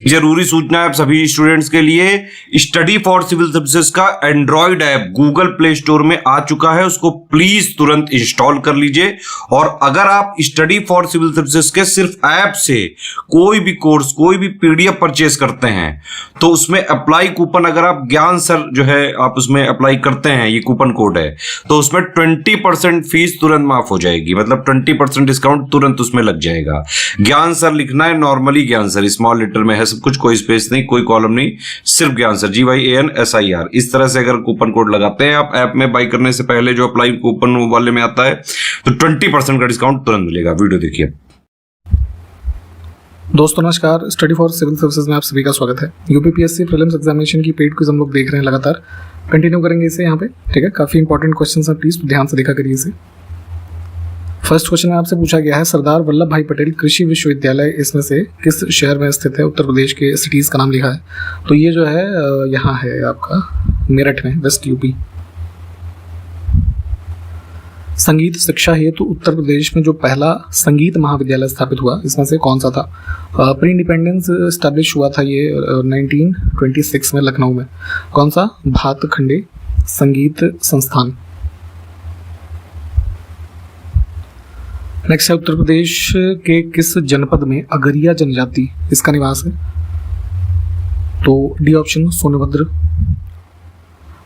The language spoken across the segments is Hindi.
जरूरी सूचना है आप सभी स्टूडेंट्स के लिए, स्टडी फॉर सिविल सर्विसेज का Android app Google play store में आ चुका है, उसको प्लीज तुरंत इंस्टॉल कर लीजिए। और अगर आप स्टडी फॉर सिविल सर्विसेज के सिर्फ ऐप से कोई भी कोर्स, कोई भी पीडीएफ परचेस करते हैं तो उसमें अप्लाई कूपन, अगर आप ज्ञान सर जो है आप उसमें अप्लाई करते हैं, ये कूपन कोड है, तो उसमें 20% फीस तुरंत माफ हो जाएगी, मतलब 20% डिस्काउंट तुरंत उसमें लग जाएगा। ज्ञान सर लिखना है, नॉर्मली ज्ञान सर स्मॉल लेटर में है सब कुछ, कोई स्पेस नहीं, कोई कॉलम नहीं, सिर्फ ज्ञान सर, GYANSIR। इस तरह से अगर कूपन कोड लगाते हैं आप ऐप में बाई करने से पहले, जो अप्लाई कूपन वाले में आता है, तो 20% का डिस्काउंट तुरंत मिलेगा। वीडियो देखिए। दोस्तों नमस्कार, स्टडी फॉर सिविल सर्विसेज में आप सभी का स्वागत है। यूपीपीएससी प्रीलिम्स एग्जामिनेशन की पेड क्विज हम लोग देख रहे हैं लगातार, कंटिन्यू करेंगे इसे यहाँ पे, ठीक है। काफी इंपॉर्टेंट क्वेश्चन है, प्लीज ध्यान से देखा करिए इसे। फर्स्ट क्वेश्चन में आपसे पूछा गया है, सरदार वल्लभ भाई पटेल कृषि विश्वविद्यालय इसमें से किस शहर में स्थित है? उत्तर प्रदेश के सिटीज का नाम लिखा है, तो ये जो है यहाँ है आपका मेरठ में, वेस्ट यूपी। संगीत शिक्षा हेतु उत्तर प्रदेश में जो पहला संगीत महाविद्यालय स्थापित हुआ, इसमें से कौन सा था? प्री इंडिपेंडेंस स्टैब्लिश हुआ था ये 1926 में लखनऊ में। कौन सा? भातखंडे संगीत संस्थान। नेक्स्ट है, उत्तर प्रदेश के किस जनपद में अगरिया जनजाति इसका निवास है? तो डी ऑप्शन सोनभद्र।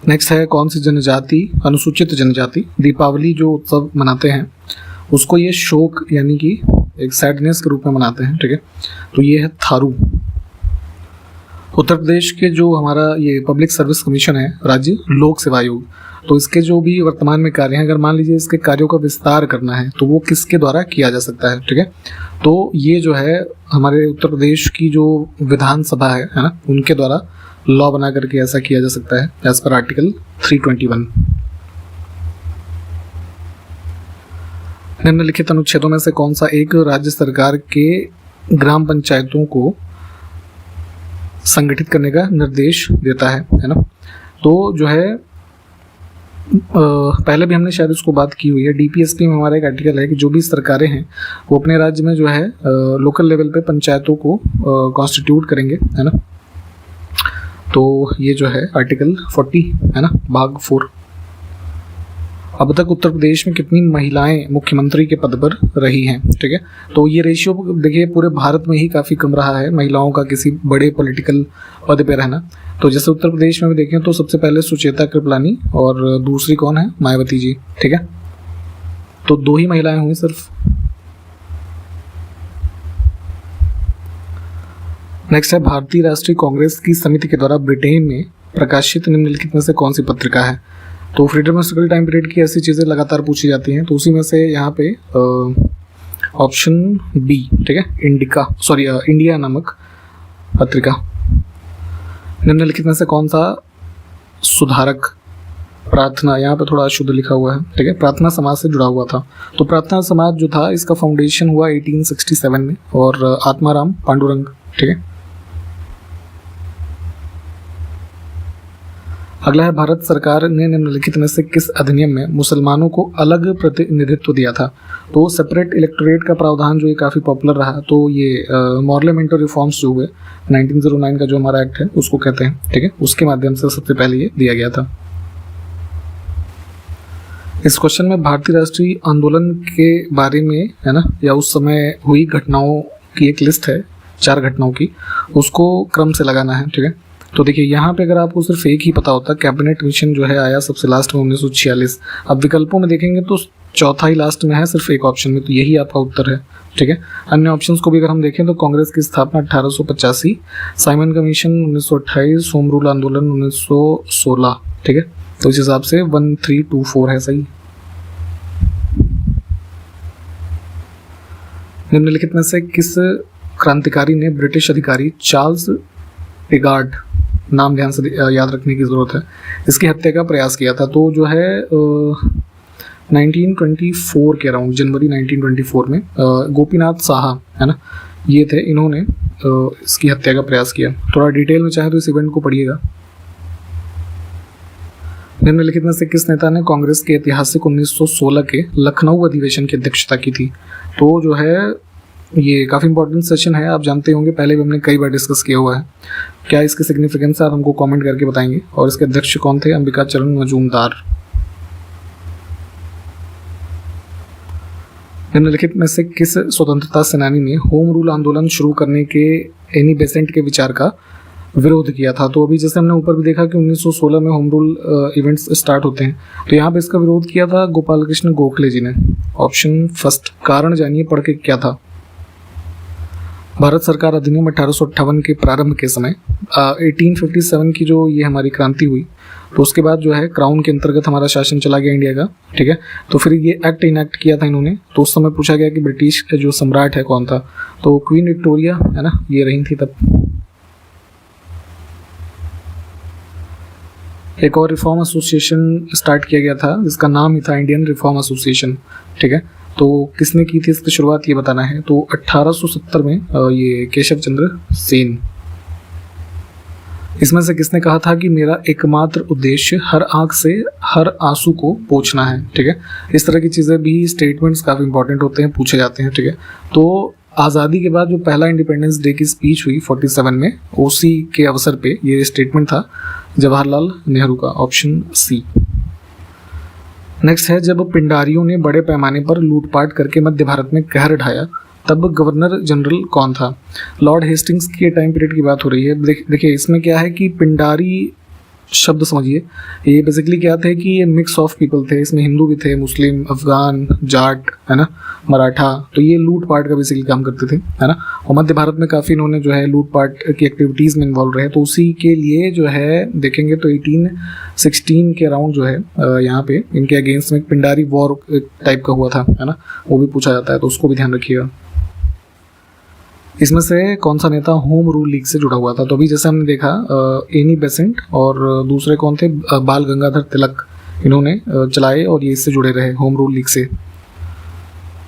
नेक्स्ट है, कौन सी जनजाति, अनुसूचित जनजाति, दीपावली जो उत्सव मनाते हैं उसको ये शोक यानी कि एक सैडनेस के रूप में मनाते हैं, ठीक है, तो ये है थारू। उत्तर प्रदेश के जो हमारा ये पब्लिक सर्विस कमीशन है, राज्य लोक सेवा आयोग, तो इसके जो भी वर्तमान में कार्य हैं, अगर मान लीजिए इसके कार्यों का विस्तार करना है तो वो किसके द्वारा किया जा सकता है, ठीक है, तो ये जो है हमारे उत्तर प्रदेश की जो विधानसभा है ना, उनके द्वारा लॉ बना करके ऐसा किया जा सकता है एज पर आर्टिकल 321। निम्नलिखित अनुच्छेदों में से कौन सा एक राज्य सरकार के ग्राम पंचायतों को संगठित करने का निर्देश देता है ना? तो जो है पहले भी हमने शायद उसको बात की हुई है, डीपीएसपी में हमारा एक आर्टिकल है कि जो भी सरकारें हैं वो अपने राज्य में जो है लोकल लेवल पे पंचायतों को कॉन्स्टिट्यूट करेंगे, है ना। तो ये जो है आर्टिकल 40 है ना, भाग 4। अब तक उत्तर प्रदेश में कितनी महिलाएं मुख्यमंत्री के पद पर रही हैं, ठीक है, तो ये रेशियो देखिए पूरे भारत में ही काफ़ी कम रहा है महिलाओं का किसी बड़े पॉलिटिकल पद पे रहना। तो जैसे उत्तर प्रदेश में भी देखें तो सबसे पहले सुचेता कृपलानी और दूसरी कौन है? मायावती जी, ठीक है, तो 2 ही महिलाएं हुई सिर्फ। नेक्स्ट है, भारतीय राष्ट्रीय कांग्रेस की समिति के द्वारा ब्रिटेन में प्रकाशित निम्नलिखित में से कौन सी पत्रिका है? तो फ्रीडम स्ट्रगल टाइम पीरियड की ऐसी चीज़ें लगातार पूछी जाती हैं, तो उसी में से यहाँ पे ऑप्शन बी, ठीक है, इंडिया नामक पत्रिका। निम्नलिखित में से कौन सा सुधारक प्रार्थना, यहाँ पे थोड़ा अशुद्ध लिखा हुआ है, ठीक है, प्रार्थना समाज से जुड़ा हुआ था? तो प्रार्थना समाज जो था इसका फाउंडेशन हुआ 1867 में, और आत्माराम पांडुरंग, ठीक है। अगला है, भारत सरकार ने निम्नलिखित में से किस अधिनियम में मुसलमानों को अलग प्रतिनिधित्व दिया था? तो सेपरेट इलेक्टोरेट का प्रावधान जो ये काफ़ी पॉपुलर रहा, तो ये मॉर्लेमेंटो रिफॉर्म्स जो हुए 1909 का जो हमारा एक्ट है उसको कहते हैं, ठीक है, उसके माध्यम से सबसे पहले ये दिया गया था। इस क्वेश्चन में भारतीय राष्ट्रीय आंदोलन के बारे में, है ना, या उस समय हुई घटनाओं की एक लिस्ट है 4 घटनाओं की, उसको क्रम से लगाना है, ठीक है। तो देखिए यहाँ पे अगर आपको सिर्फ एक ही पता होता, कैबिनेट मिशन जो है आया सबसे लास्ट में 1946। अब विकल्पों में देखेंगे तो चौथा ही लास्ट में है सिर्फ एक ऑप्शन में, तो यही आपका उत्तर है, ठीक है। अन्य ऑप्शंस को भी अगर हम देखें तो कांग्रेस की स्थापना 1885, साइमन कमीशन 1928, होम रूल आंदोलन 1916, ठीक है, तो इस हिसाब से 1324 है सही। निम्नलिखित में से किस क्रांतिकारी ने ब्रिटिश अधिकारी चार्ल्स पिगार्ड, नाम ध्यान से याद रखने की ज़रूरत है, इसकी हत्या का प्रयास किया था? तो जो है 1924 के अराउंड, जनवरी 1924 में गोपीनाथ साहा, है ना, ये थे, इन्होंने इसकी हत्या का प्रयास किया। थोड़ा डिटेल में चाहे तो इस इवेंट को पढ़िएगा। निम्नलिखित में से किस नेता ने कांग्रेस के ऐतिहासिक 1916 के लखनऊ अधिवेशन की अध्यक्षता की थी? तो जो है ये काफ़ी इंपॉर्टेंट सेशन है, आप जानते होंगे, पहले भी हमने कई बार डिस्कस किया हुआ है। क्या इसकी सिग्निफिकेंस है आप हमको कमेंट करके बताएंगे। और इसके अध्यक्ष कौन थे? अंबिका चरण मजूमदार। निम्नलिखित में से किस स्वतंत्रता सेनानी ने होम रूल आंदोलन शुरू करने के एनी बेसेंट के विचार का विरोध किया था? तो अभी जैसे हमने ऊपर भी देखा कि 1916 में होम रूल इवेंट्स स्टार्ट होते हैं, तो यहाँ पे इसका विरोध किया था गोपाल कृष्ण गोखले जी ने। ऑप्शन फर्स्ट, कारण जानिए पढ़ के क्या था? भारत सरकार अधिनियम 1858 के प्रारंभ के समय 1857 की जो ये हमारी क्रांति हुई, तो उसके बाद जो है क्राउन के अंतर्गत हमारा शासन चला गया इंडिया का, ठीक है। तो फिर ये एक्ट इनैक्ट किया था इन्होंने, तो उस समय पूछा गया कि ब्रिटिश जो सम्राट है कौन था, तो क्वीन विक्टोरिया है ना, ये रही थी तब। एक और रिफॉर्म एसोसिएशन स्टार्ट किया गया था जिसका नाम ही था इंडियन रिफॉर्म एसोसिएशन, ठीक है। तो किसने की थी इसकी शुरुआत, ये बताना है। तो 1870 में ये केशव चंद्र सेन। इसमें से किसने कहा था कि मेरा एकमात्र उद्देश्य हर आंख से हर आंसू को पोंछना है, ठीक है। इस तरह की चीज़ें भी, स्टेटमेंट्स काफ़ी इंपॉर्टेंट होते हैं, पूछे जाते हैं, ठीक है। तो आज़ादी के बाद जो पहला इंडिपेंडेंस डे की स्पीच हुई 47 में, उसी के अवसर पे ये स्टेटमेंट था जवाहरलाल नेहरू का। Option C. नेक्स्ट है, जब पिंडारियों ने बड़े पैमाने पर लूटपाट करके मध्य भारत में कहर ढाया, तब गवर्नर जनरल कौन था? लॉर्ड हेस्टिंग्स के टाइम पीरियड की बात हो रही है। देखिए इसमें क्या है कि पिंडारी शब्द समझिए, ये बेसिकली क्या थे कि ये मिक्स ऑफ पीपल थे, इसमें हिंदू भी थे, मुस्लिम, अफगान, जाट, है ना, मराठा। तो ये लूटपाट का बेसिकली काम करते थे, है ना। और मध्य भारत में काफ़ी इन्होंने जो है लूटपाट की एक्टिविटीज़ में इन्वॉल्व रहे, तो उसी के लिए जो है देखेंगे तो 1816 के अराउंड जो है यहाँ पे इनके अगेंस्ट में एक पिंडारी वॉर टाइप का हुआ था, है ना, वो भी पूछा जाता है, तो उसको भी ध्यान रखिएगा। इसमें से कौन सा नेता होम रूल लीग से जुड़ा हुआ था? तो अभी जैसे हमने देखा एनी बेसेंट, और दूसरे कौन थे? बाल गंगाधर तिलक, इन्होंने चलाए और ये इससे जुड़े रहे होम रूल लीग से।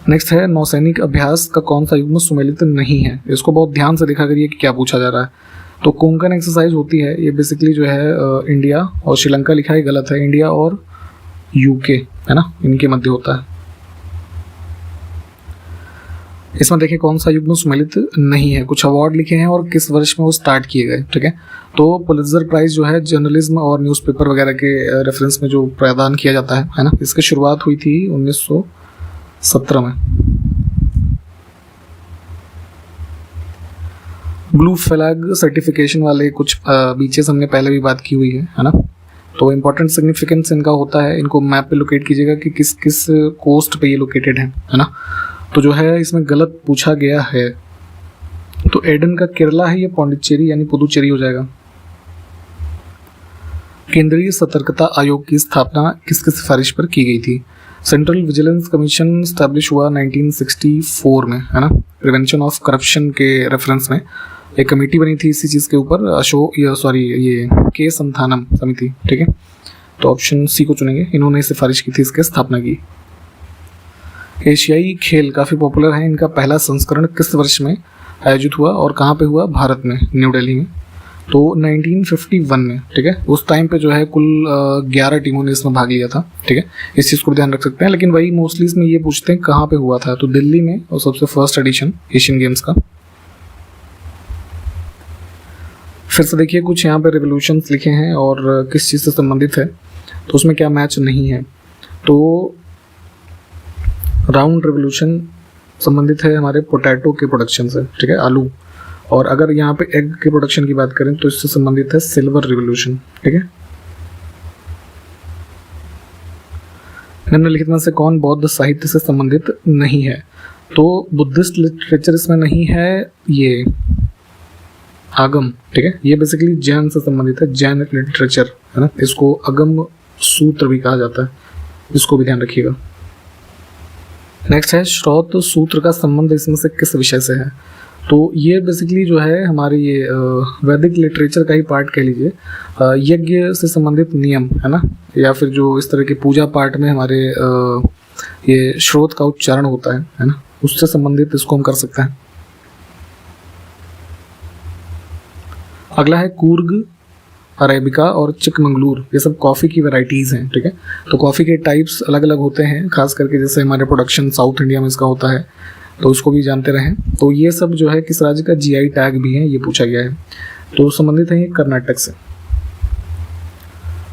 नेक्स्ट है, नौसैनिक अभ्यास का कौन सा युग्म सुमेलित नहीं है? इसको बहुत ध्यान से देखा करिए कि क्या पूछा जा रहा है। तो कोंकण एक्सरसाइज होती है, ये बेसिकली जो है इंडिया और श्रीलंका लिखा है, गलत है, इंडिया और यूके, है ना, इनके मध्य होता है। इसमें देखिए कौन सा युग्म सुमेलित नहीं है, कुछ अवार्ड लिखे हैं और किस वर्ष में वो स्टार्ट किए गए, ठीक है। तो पुलित्जर प्राइज जो है जर्नलिज्म और न्यूज़पेपर वगैरह के रेफरेंस में जो प्रदान किया जाता है ना, इसकी शुरुआत हुई थी 1917 में। ब्लू फ्लैग सर्टिफिकेशन वाले कुछ बीचेस हमने पहले भी बात की हुई है ना। तो इम्पोर्टेंट सिग्निफिकेंस इनका होता है, इनको मैप पे लोकेट कीजिएगा कि किस किस कोस्ट पे ये लोकेटेड है ना। तो जो है इसमें गलत पूछा गया है, तो एडन का केरला है, ये पौंडीचेरी यानी पुदुचेरी हो जाएगा। केंद्रीय सतर्कता आयोग की स्थापना किसकी सिफारिश पर की गई थी? सेंट्रल विजिलेंस कमीशन स्टैब्लिश हुआ 1964 में, है ना। प्रिवेंशन ऑफ करप्शन के रेफरेंस में एक कमेटी बनी थी इसी चीज़ के ऊपर, ये के संथानम समिति, ठीक है। तो ऑप्शन सी को चुनेंगे, इन्होंने सिफारिश की थी इसके स्थापना की। एशियाई खेल काफ़ी पॉपुलर है, इनका पहला संस्करण किस वर्ष में आयोजित हुआ और कहाँ पे हुआ? भारत में, न्यू दिल्ली में। तो 1951 में, ठीक है। उस टाइम पे जो है कुल 11 टीमों ने इसमें भाग लिया था, ठीक है। इस चीज़ को ध्यान रख सकते हैं, लेकिन वही मोस्टली इसमें ये पूछते हैं कहाँ पे हुआ था, तो दिल्ली में, और सबसे फर्स्ट एडिशन एशियन गेम्स का। फिर से देखिए कुछ यहाँ पे रेवोल्यूशंस लिखे हैं और किस चीज़ से संबंधित है, तो उसमें क्या मैच नहीं है। तो राउंड रेवोल्यूशन संबंधित है हमारे पोटैटो के प्रोडक्शन से, ठीक है, आलू। और अगर यहाँ पे एग के प्रोडक्शन की बात करें तो इससे संबंधित है सिल्वर रिवोल्यूशन, ठीक है। निम्नलिखित में से कौन बौद्ध साहित्य से संबंधित नहीं है? तो बुद्धिस्ट लिटरेचर इसमें नहीं है, ये आगम, ठीक है, ये बेसिकली जैन से संबंधित है, जैन लिटरेचर, है ना। इसको अगम सूत्र भी कहा जाता है, इसको भी ध्यान रखिएगा। नेक्स्ट है, श्रौत सूत्र का संबंध इसमें से किस विषय से है? तो ये बेसिकली जो है हमारे ये वैदिक लिटरेचर का ही पार्ट कह लीजिए, यज्ञ से संबंधित नियम, है ना, या फिर जो इस तरह के पूजा पाठ में हमारे ये श्रोत का उच्चारण होता है ना, उससे संबंधित इसको हम कर सकते हैं। अगला है कूर्ग, अरेबिका और चिकमंगलूर, ये सब कॉफ़ी की वैरायटीज़ हैं, ठीक है। तो कॉफ़ी के टाइप्स अलग अलग होते हैं, खास करके जैसे हमारे प्रोडक्शन साउथ इंडिया में इसका होता है, तो उसको भी जानते रहें। तो ये सब जो है किस राज्य का जीआई टैग भी है, ये पूछा गया है। तो संबंधित है ये कर्नाटक से।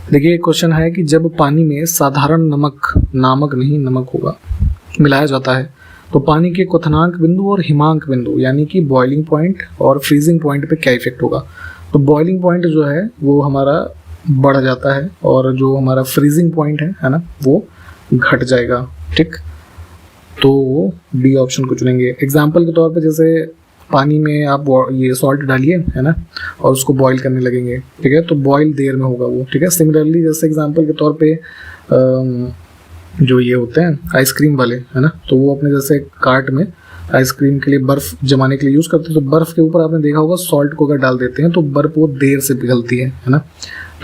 देखिए एक क्वेश्चन है कि जब पानी में साधारण नमक होगा मिलाया जाता है तो पानी के क्वथनांक बिंदु और हिमांक बिंदु यानी कि बॉइलिंग पॉइंट और फ्रीजिंग पॉइंट पे क्या इफेक्ट होगा। तो बॉइलिंग पॉइंट जो है वो हमारा बढ़ जाता है और जो हमारा फ्रीजिंग पॉइंट है ना, वो घट जाएगा। ठीक, तो डी ऑप्शन को चुनेंगे। एग्जाम्पल के तौर पे जैसे पानी में आप ये सॉल्ट डालिए है ना और उसको बॉईल करने लगेंगे, ठीक है, तो बॉईल देर में होगा वो। ठीक है, सिमिलरली जैसे एग्जांपल के तौर पे जो ये होते हैं आइसक्रीम वाले है ना, तो वो अपने जैसे कार्ट में आइसक्रीम के लिए बर्फ़ जमाने के लिए यूज़ करते हैं, तो बर्फ़ के ऊपर आपने देखा होगा सॉल्ट को अगर डाल देते हैं तो बर्फ़ वो देर से पिघलती है ना।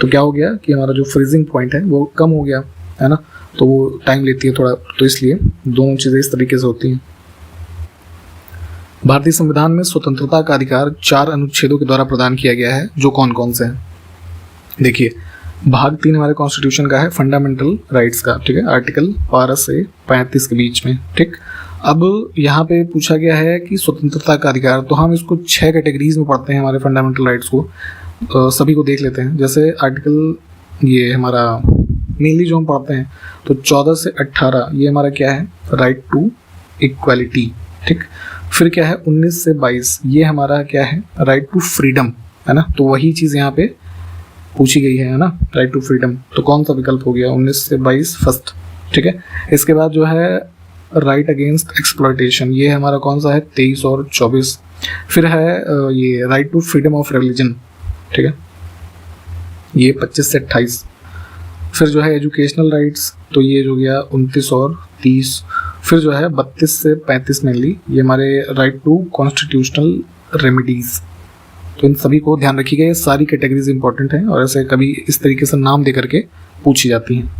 तो क्या हो गया कि हमारा जो फ्रीजिंग पॉइंट है वो कम हो गया है ना, तो वो टाइम लेती है थोड़ा, तो इसलिए दोनों चीज़ें इस तरीके से होती हैं। भारतीय संविधान में स्वतंत्रता का अधिकार 4 अनुच्छेदों के द्वारा प्रदान किया गया है, जो कौन कौन से हैं। देखिए भाग 3 हमारे कॉन्स्टिट्यूशन का है फंडामेंटल राइट्स का, ठीक है, आर्टिकल 12 से 35 के बीच में। ठीक, अब यहाँ पे पूछा गया है कि स्वतंत्रता का अधिकार, तो हम इसको 6 कैटेगरीज में पढ़ते हैं हमारे फंडामेंटल राइट्स को। सभी को देख लेते हैं। जैसे आर्टिकल ये हमारा मेनली जो हम पढ़ते हैं तो 14 से 18 ये हमारा क्या है, राइट टू इक्वालिटी। ठीक, फिर क्या है 19 से 22 ये हमारा क्या है, राइट टू फ्रीडम है ना, तो वही चीज़ यहाँ पे पूछी गई है ना, राइट टू फ्रीडम। तो कौन सा विकल्प हो गया 19 से 22 फर्स्ट। ठीक है, इसके बाद जो है राइट अगेंस्ट एक्सप्लॉयटेशन, ये हमारा कौन सा है 23 और 24। फिर है ये right to freedom of religion, ठीक है, ये 25 से 28। फिर जो है एजुकेशनल राइट्स, तो ये जो गया 29 और 30। फिर जो है 32 से 35 मेनली ये हमारे राइट टू कॉन्स्टिट्यूशनल रेमिडीज। तो इन सभी को ध्यान रखिएगा, ये सारी कैटेगरीज इंपॉर्टेंट हैं और ऐसे कभी इस तरीके से नाम दे करके पूछी जाती हैं।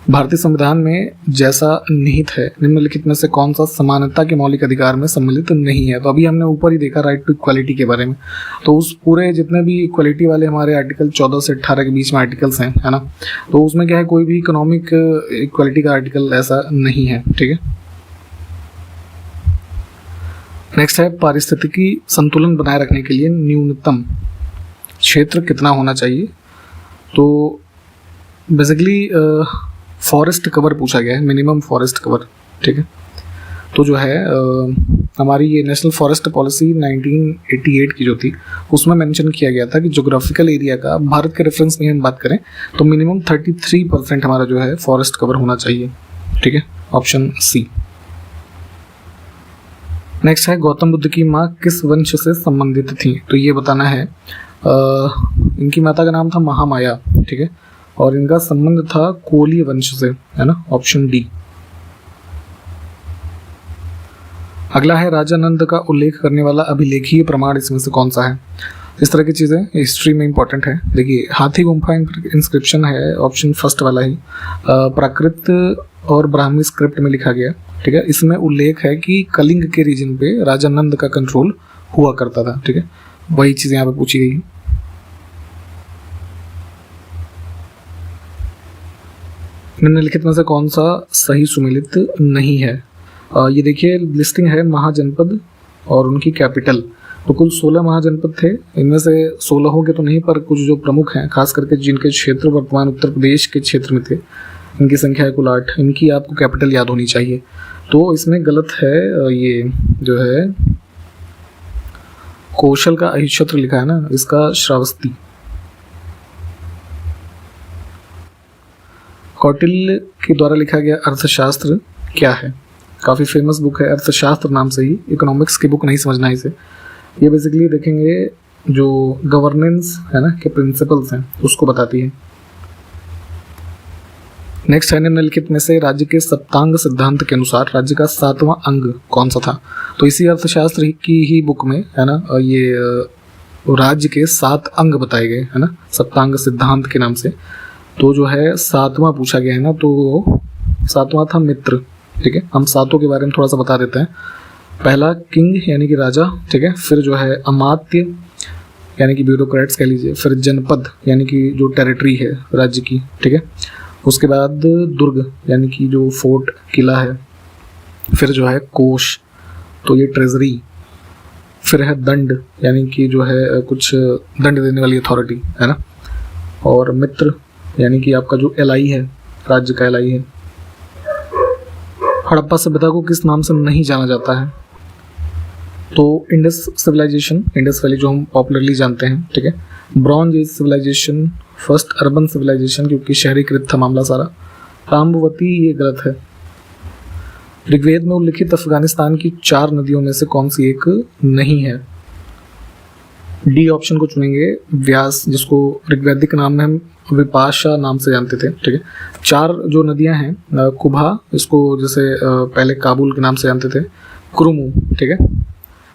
भारतीय संविधान में जैसा निहित है निम्नलिखित में से कौन सा समानता के मौलिक अधिकार में सम्मिलित नहीं है। तो अभी हमने ऊपर ही देखा राइट टू इक्वालिटी के बारे में, तो उस पूरे जितने भी इक्वालिटी वाले हमारे आर्टिकल 14 से 18 के बीच में आर्टिकल्स हैं है ना, तो उसमें क्या है कोई भी इकोनॉमिक इक्वालिटी का आर्टिकल ऐसा नहीं है। ठीक है, नेक्स्ट है पारिस्थितिकी संतुलन बनाए रखने के लिए न्यूनतम क्षेत्र कितना होना चाहिए। तो बेसिकली फॉरेस्ट कवर पूछा गया है, मिनिमम फॉरेस्ट कवर। ठीक है, तो जो है हमारी ये नेशनल फॉरेस्ट पॉलिसी 1988 की जो थी उसमें मेंशन किया गया था कि ज्योग्राफिकल एरिया का, भारत के रेफरेंस में हम बात करें तो मिनिमम 33% हमारा जो है फॉरेस्ट कवर होना चाहिए। ठीक है, ऑप्शन सी। नेक्स्ट है गौतम बुद्ध की माँ किस वंश से संबंधित थी। तो ये बताना है, इनकी माता का नाम था महामाया। ठीक है, और इनका संबंध था कोली वंश से है ना, ऑप्शन डी। अगला है राजा नंद का उल्लेख करने वाला अभिलेखीय प्रमाण इसमें से कौन सा है। इस तरह की चीज़ें हिस्ट्री में इंपॉर्टेंट है। देखिए हाथी गुम्फा इंस्क्रिप्शन है, ऑप्शन फर्स्ट वाला ही, प्राकृत और ब्राह्मी स्क्रिप्ट में लिखा गया। ठीक है, इसमें उल्लेख है कि कलिंग के रीजन पे राजा नंद का कंट्रोल हुआ करता था। ठीक है, वही चीज़ यहाँ पे पूछी गई है। निम्नलिखित में से कौन सा सही सुमेलित नहीं है। ये देखिए लिस्टिंग है महाजनपद और उनकी कैपिटल। तो कुल 16 महाजनपद थे, इनमें से 16 के तो नहीं पर कुछ जो प्रमुख हैं खास करके जिनके क्षेत्र वर्तमान उत्तर प्रदेश के क्षेत्र में थे, इनकी संख्या है कुल 8। इनकी आपको कैपिटल याद होनी चाहिए। तो इसमें गलत है, ये जो है कौशल का अहिक्षत्र लिखा है ना, इसका श्रावस्ती। कौटिल्य के द्वारा लिखा गया अर्थशास्त्र क्या है। काफ़ी फेमस बुक है अर्थशास्त्र नाम से ही, इकोनॉमिक्स की बुक नहीं समझना इसे। ये बेसिकली देखेंगे जो गवर्नेंस है ना के प्रिंसिपल्स हैं उसको बताती है। नेक्स्ट है निम्नलिखित में से राज्य के सप्तांग सिद्धांत के अनुसार राज्य का 7वां अंग कौन सा था। तो इसी अर्थशास्त्र की ही बुक में है ना ये राज्य के 7 अंग बताए गए है ना, सप्तांग सिद्धांत के नाम से। तो जो है 7वां पूछा गया है ना, तो 7वां था मित्र। ठीक है, हम 7 के बारे में थोड़ा सा बता देते हैं। पहला किंग यानी कि राजा। ठीक है, फिर जो है अमात्य यानी कि ब्यूरोक्रेट्स कह लीजिए। फिर जनपद यानी कि जो टेरिटरी है राज्य की। ठीक है, उसके बाद दुर्ग यानी कि जो फोर्ट किला है। फिर जो है कोष, तो ये ट्रेजरी, फिर है दंड यानी कि जो है कुछ दंड देने वाली अथॉरिटी है ना, और मित्र यानी कि आपका जो एलआई है, राज्य का एलआई है। हड़प्पा सभ्यता को किस नाम से नहीं जाना जाता है? तो इंडस सिविलाइजेशन, इंडस वैली जो हम पॉपुलरली जानते हैं, ठीक है। Bronze age civilisation, first urban civilisation क्योंकि शहरीकृत था मामला सारा। ताम्रवती, ये गलत है। ऋग्वेद में उल्लिखित अफगानिस्तान की 4 नदियों में से कौन सी एक नहीं है? डी ऑप्शन को चुनेंगे, व्यास, जिसको ऋग्वैदिक नाम में हम विपाशा नाम से जानते थे, ठीक है। 4 जो नदियां हैं, कुभा, इसको जैसे पहले काबुल के नाम से जानते थे, कुरुमु, ठीक है,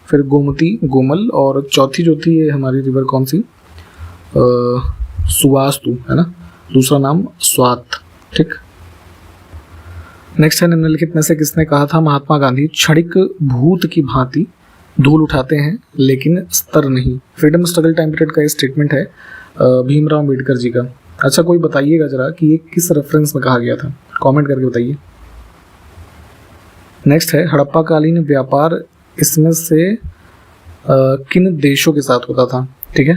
फिर गोमती, गोमल, और चौथी जो थी ये हमारी रिवर कौन सी, सुवास्तु है ना, दूसरा नाम स्वात, ठीक। नेक्स्ट है, निम्नलिखित में से किसने कहा था महात्मा गांधी क्षणिक भूत की भांति धूल उठाते हैं लेकिन स्तर नहीं? फ्रीडम स्ट्रगल टाइम पीरियड का ये स्टेटमेंट है भीमराव अम्बेडकर जी का। अच्छा, कोई बताइएगा जरा कि ये किस रेफरेंस में कहा गया था, कमेंट करके बताइए। नेक्स्ट है, हड़प्पा कालीन व्यापार इसमें से किन देशों के साथ होता था? ठीक है,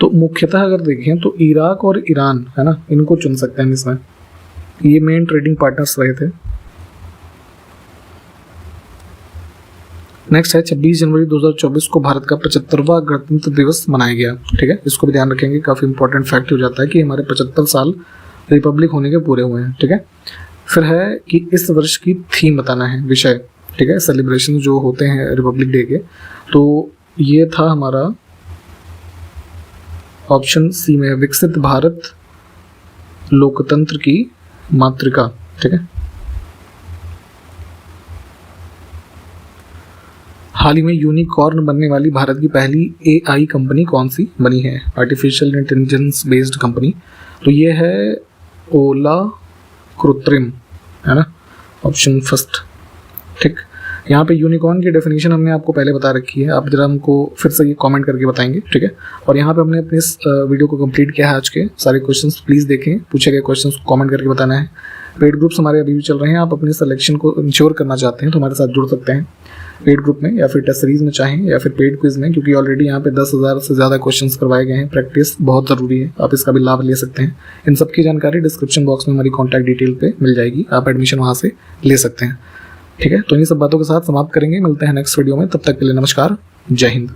तो मुख्यतः अगर देखें तो इराक और ईरान है ना, इनको चुन सकते हैं इसमें, ये मेन ट्रेडिंग पार्टनर्स रहे थे। नेक्स्ट है, 26 जनवरी 2024 को भारत का 75वां गणतंत्र दिवस मनाया गया, ठीक है। इसको भी ध्यान रखेंगे, काफ़ी इंपॉर्टेंट फैक्ट हो जाता है कि हमारे 75 साल रिपब्लिक होने के पूरे हुए हैं, ठीक है। फिर है कि इस वर्ष की थीम बताना है, विषय, ठीक है, सेलिब्रेशन जो होते हैं रिपब्लिक डे के। तो ये था हमारा ऑप्शन सी में, विकसित भारत लोकतंत्र की मातृका, ठीक है। हाल ही में यूनिकॉर्न बनने वाली भारत की पहली एआई कंपनी कौन सी बनी है? आर्टिफिशियल इंटेलिजेंस बेस्ड कंपनी, तो ये है ओला कृत्रिम, है ना, ऑप्शन फर्स्ट, ठीक। यहाँ पे यूनिकॉर्न की डेफिनेशन हमने आपको पहले बता रखी है, आप जरा हमको फिर से ये कमेंट करके बताएंगे, ठीक है। और यहाँ पे हमने अपने इस वीडियो को कंप्लीट किया है। आज के सारे क्वेश्चंस प्लीज़ देखें, पूछे गए क्वेश्चंस को कमेंट करके बताना है। पेड ग्रुप्स हमारे अभी भी चल रहे हैं, आप अपने सिलेक्शन को इंश्योर करना चाहते हैं तो हमारे साथ जुड़ सकते हैं पेड ग्रुप में, या फिर टेस्ट सीरीज में चाहें, या फिर पेड क्विज में, क्योंकि ऑलरेडी यहाँ पे 10,000 से ज़्यादा क्वेश्चंस करवाए गए हैं। प्रैक्टिस बहुत ज़रूरी है, आप इसका भी लाभ ले सकते हैं। इन सब की जानकारी डिस्क्रिप्शन बॉक्स में हमारी कॉन्टैक्ट डिटेल पे मिल जाएगी, आप एडमिशन वहाँ से ले सकते हैं, ठीक है। तो इन सब बातों के साथ समाप्त करेंगे, मिलते हैं नेक्स्ट वीडियो में, तब तक के लिए नमस्कार, जय हिंद।